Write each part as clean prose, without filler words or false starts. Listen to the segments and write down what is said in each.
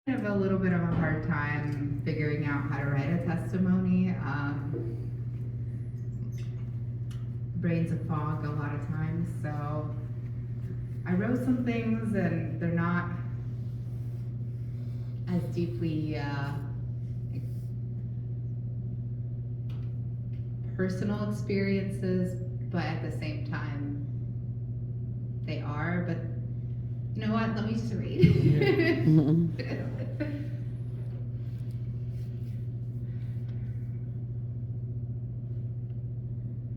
I have a little bit of a hard time figuring out how to write a testimony. Brain's a fog a lot of times, so I wrote some things and they're not as deeply personal experiences, but at the same time, they are. But you know what? Let me just read.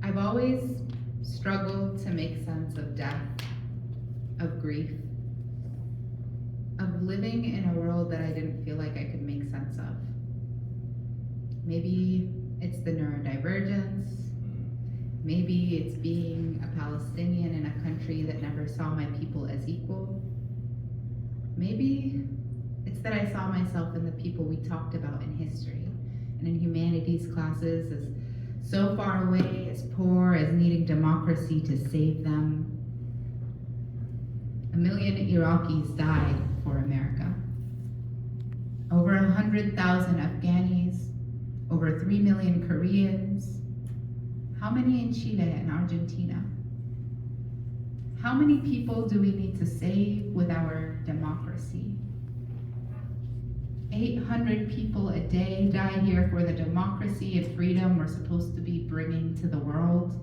I've always struggled to make sense of death, of grief, of living in a world that I didn't feel like I could make sense of. Maybe it's the neurodivergence. Maybe it's being a Palestinian in a country that never saw my people as equal. Maybe it's that I saw myself in the people we talked about in history and in humanities classes as so far away, as poor, as needing democracy to save them. 1 million Iraqis died for America. Over 100,000 Afghanis, over 3 million Koreans. How many in Chile and Argentina? How many people do we need to save with our democracy? 800 people a day die here for the democracy and freedom we're supposed to be bringing to the world.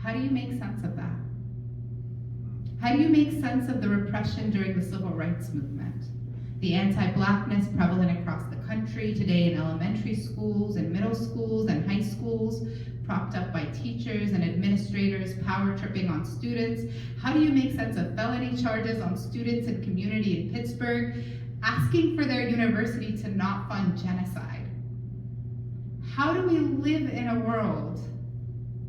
How do you make sense of that? How do you make sense of the repression during the civil rights movement? The anti-Blackness prevalent across the country today in elementary schools and middle schools and high schools, propped up by teachers and administrators power tripping on students. How do you make sense of felony charges on students and community in Pittsburgh, asking for their university to not fund genocide? How do we live in a world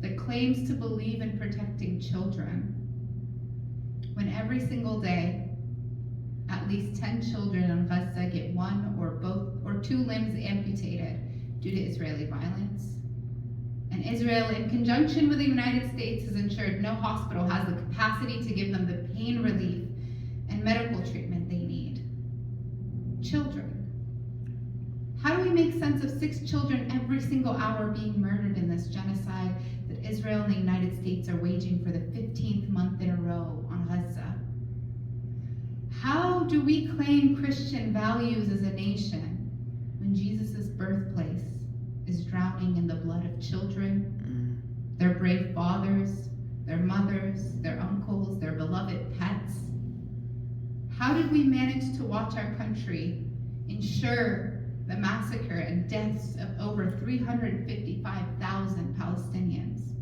that claims to believe in protecting children when every single day at least 10 children in Gaza get one or both or two limbs amputated due to Israeli violence? And Israel, in conjunction with the United States, has ensured no hospital has the capacity to give them the pain relief and medical treatment they need. Children. How do we make sense of 6 children every single hour being murdered in this genocide that Israel and the United States are waging for the 15th month in a row on Gaza? How do we claim Christian values as a nation when Jesus' birthplace is drowning in the blood of children, their brave fathers, their mothers, their uncles, their beloved pets? How did we manage to watch our country ensure the massacre and deaths of over 355,000 Palestinians?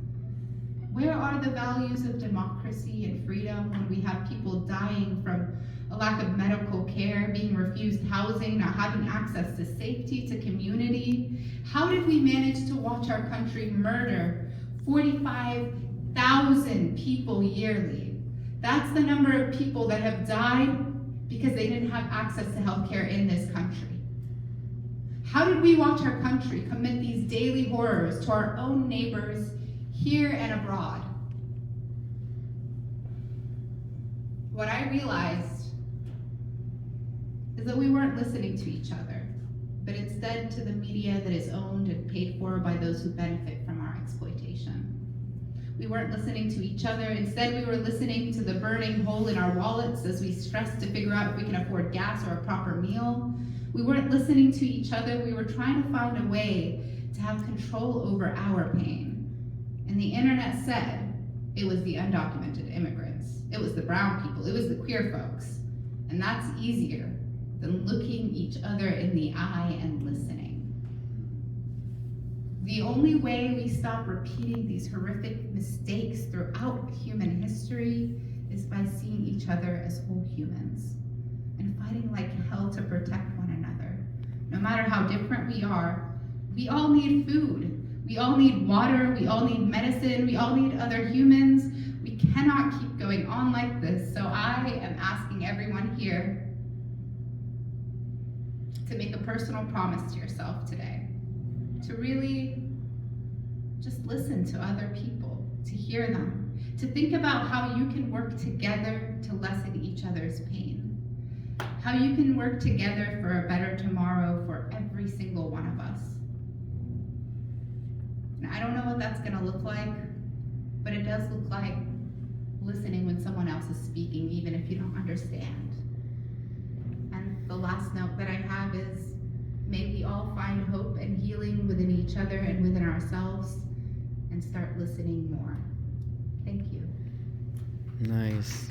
Where are the values of democracy and freedom when we have people dying from a lack of medical care, being refused housing, not having access to safety, to community? How did we manage to watch our country murder 45,000 people yearly? That's the number of people that have died because they didn't have access to healthcare in this country. How did we watch our country commit these daily horrors to our own neighbors here and abroad? What I realized is that we weren't listening to each other, but instead to the media that is owned and paid for by those who benefit from our exploitation. We weren't listening to each other. Instead, we were listening to the burning hole in our wallets as we stressed to figure out if we can afford gas or a proper meal. We weren't listening to each other. We were trying to find a way to have control over our pain. And the internet said it was the undocumented immigrants. It was the brown people. It was the queer folks. And that's easier than looking each other in the eye and listening. The only way we stop repeating these horrific mistakes throughout human history is by seeing each other as whole humans and fighting like hell to protect one another. No matter how different we are, we all need food. We all need water. We all need medicine. We all need other humans. We cannot keep going on like this. So I am asking everyone here to make a personal promise to yourself today, to really just listen to other people, to hear them, to think about how you can work together to lessen each other's pain, how you can work together for a better tomorrow for every single one of us. And I don't know what that's gonna look like, but it does look like listening when someone else is speaking, even if you don't understand. And the last note that I have is, may we all find hope and healing within each other and within ourselves, and start listening more. Thank you. Nice.